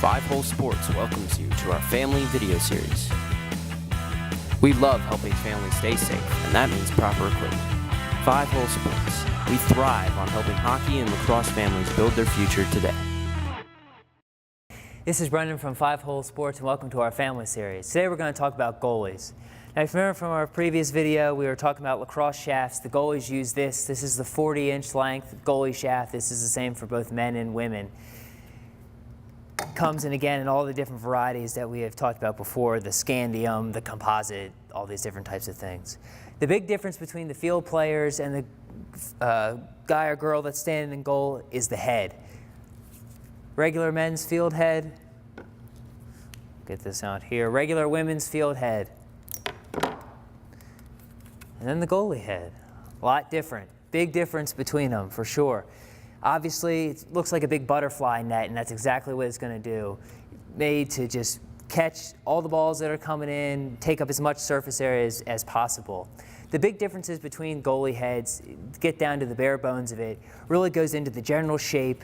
Five Hole Sports welcomes you to our family video series. We love helping families stay safe, and that means proper equipment. Five Hole Sports. We thrive on helping hockey and lacrosse families build their future today. This is Brendan from Five Hole Sports, and welcome to our family series. Today we're going to talk about goalies. Now, if you remember from our previous video, we were talking about lacrosse shafts. The goalies use this. This is the 40-inch length goalie shaft. This is the same for both men and women. Comes in again in all the different varieties that we have talked about before, the scandium, the composite, all these different types of things. The big difference between the field players and the guy or girl that's standing in goal is the head. Regular men's field head, get this out here, regular women's field head. And then the goalie head, a lot different. Big difference between them, for sure. Obviously, it looks like a big butterfly net, and that's exactly what it's going to do. Made to just catch all the balls that are coming in, take up as much surface area as possible. The big differences between goalie heads, get down to the bare bones of it, really goes into the general shape.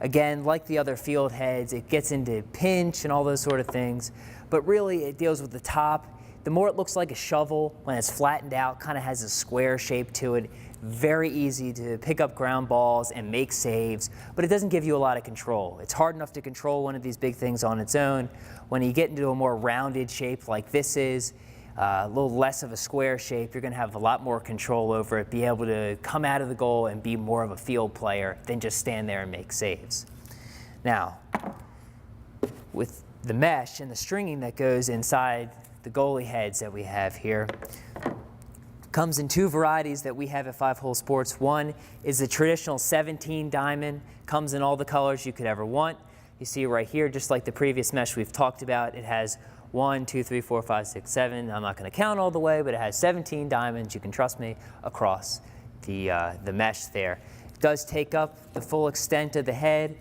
Again, like the other field heads, it gets into pinch and all those sort of things, but really it deals with the top. The more it looks like a shovel, when it's flattened out, kind of has a square shape to it. Very easy to pick up ground balls and make saves, but it doesn't give you a lot of control. It's hard enough to control one of these big things on its own. When you get into a more rounded shape like this is, a little less of a square shape, you're going to have a lot more control over it, be able to come out of the goal and be more of a field player than just stand there and make saves. Now, with the mesh and the stringing that goes inside the goalie heads that we have here, comes in two varieties that we have at Five Hole Sports. One is the traditional 17 diamond, comes in all the colors you could ever want. You see right here, just like the previous mesh we've talked about, it has 1, 2, 3, 4, 5, 6, 7. I'm not going to count all the way, but it has 17 diamonds, you can trust me, across the mesh there. It does take up the full extent of the head,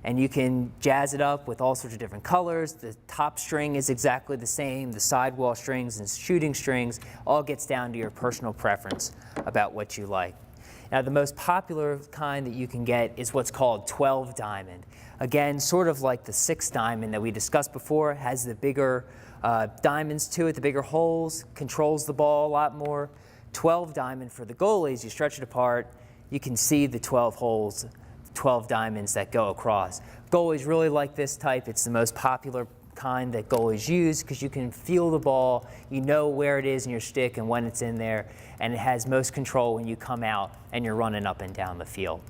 and you can jazz it up with all sorts of different colors. The top string is exactly the same. The sidewall strings and shooting strings all gets down to your personal preference about what you like. Now, the most popular kind that you can get is what's called 12 diamond. Again, sort of like the 6 diamond that we discussed before, has the bigger diamonds to it, the bigger holes, controls the ball a lot more. 12 diamond for the goalies, you stretch it apart, you can see the 12 holes, 12 diamonds that go across. Goalies really like this type. It's the most popular kind that goalies use because you can feel the ball, you know where it is in your stick and when it's in there, and it has most control when you come out and you're running up and down the field.